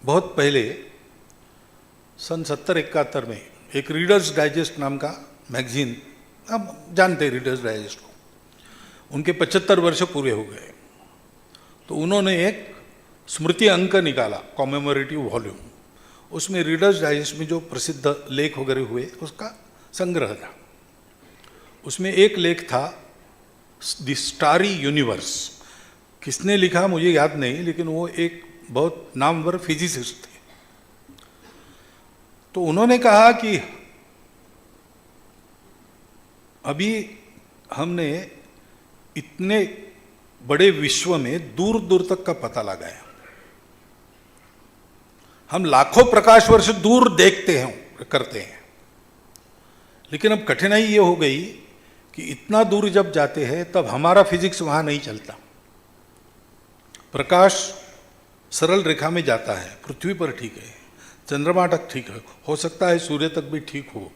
बहुत पहले सन 70-71 में एक रीडर्स डाइजेस्ट नाम का मैगजीन, आप जानते हैं रीडर्स डाइजेस्ट को, उनके 75 वर्ष पूरे हो गए, तो उन्होंने एक स्मृति अंक निकाला, कॉमेमोरेटिव वॉल्यूम। उसमें रीडर्स डाइजेस्ट में जो प्रसिद्ध लेख वगैरह हुए उसका संग्रह था। उसमें एक लेख था द स्टारी यूनिवर्स। किसने लिखा मुझे याद नहीं, लेकिन वो एक बहुत नामवर फिजिसिस्ट थे। तो उन्होंने कहा कि अभी हमने इतने बड़े विश्व में दूर दूर तक का पता लगाया, हम लाखों प्रकाश वर्ष दूर देखते हैं, करते हैं, लेकिन अब कठिनाई ये हो गई कि इतना दूर जब जाते हैं तब हमारा फिजिक्स वहां नहीं चलता। प्रकाश सरल रेखा में जाता है, पृथ्वी पर ठीक है, चंद्रमा तक ठीक है, हो सकता है सूर्य तक भी ठीक हो,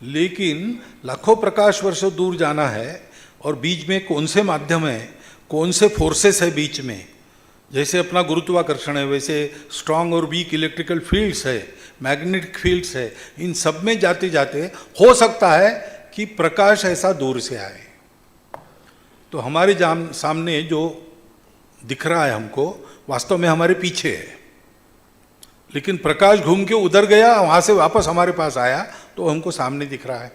लेकिन लाखों प्रकाश वर्ष दूर जाना है और बीच में कौन से माध्यम है, कौन से फोर्सेस है बीच में, जैसे अपना गुरुत्वाकर्षण है वैसे स्ट्रांग और वीक इलेक्ट्रिकल फील्ड्स है, मैग्नेटिक फील्ड्स है, इन सब में जाते जाते हो सकता है कि प्रकाश ऐसा दूर से आए। तो हमारे सामने जो दिख रहा है हमको वास्तव में हमारे पीछे है, लेकिन प्रकाश घूम के उधर गया, वहां से वापस हमारे पास आया तो हमको सामने दिख रहा है,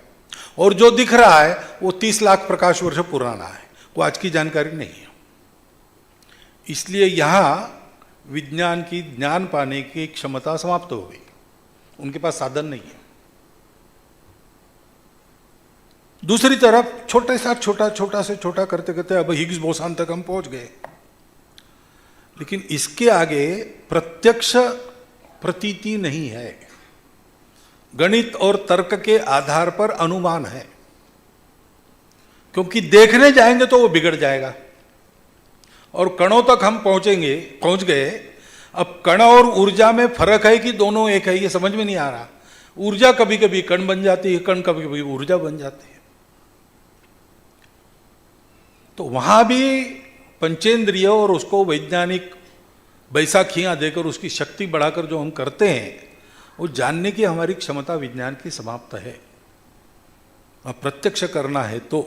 और जो दिख रहा है वो 30 लाख प्रकाश वर्ष पुराना है, वो आज की जानकारी नहीं है। इसलिए यहां विज्ञान की ज्ञान पाने की क्षमता समाप्त हो गई, उनके पास साधन नहीं है। दूसरी तरफ छोटे सा छोटा से छोटा करते करते अब हिग्स बोसान तक हम पहुंच गए, लेकिन इसके आगे प्रत्यक्ष प्रतीति नहीं है, गणित और तर्क के आधार पर अनुमान है, क्योंकि देखने जाएंगे तो वो बिगड़ जाएगा। और कणों तक हम पहुंच गए, अब कण और ऊर्जा में फर्क है कि दोनों एक है, ये समझ में नहीं आ रहा। ऊर्जा कभी कभी कण बन जाती है, कण कभी कभी ऊर्जा बन जाती है। तो वहां भी पंचेंद्रिय और उसको वैज्ञानिक बैसाखियां देकर उसकी शक्ति बढ़ाकर जो हम करते हैं, वो जानने की हमारी क्षमता विज्ञान की समाप्त है। अब प्रत्यक्ष करना है तो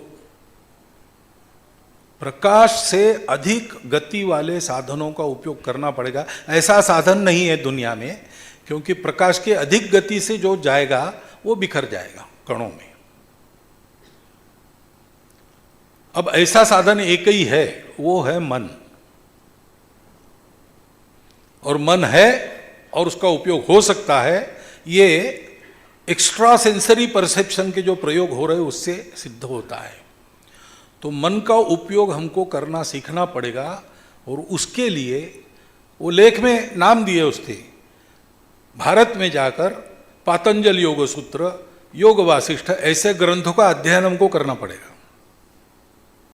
प्रकाश से अधिक गति वाले साधनों का उपयोग करना पड़ेगा। ऐसा साधन नहीं है दुनिया में, क्योंकि प्रकाश के अधिक गति से जो जाएगा वो बिखर जाएगा कणों में। अब ऐसा साधन एक ही है, वो है मन। और मन है और उसका उपयोग हो सकता है, ये एक्स्ट्रा सेंसरी परसेप्शन के जो प्रयोग हो रहे हैं उससे सिद्ध होता है। तो मन का उपयोग हमको करना सीखना पड़ेगा, और उसके लिए वो लेख में नाम दिए उसके, भारत में जाकर पातंजल योग सूत्र, योग वासिष्ठ, ऐसे ग्रंथों का अध्ययन हमको करना पड़ेगा।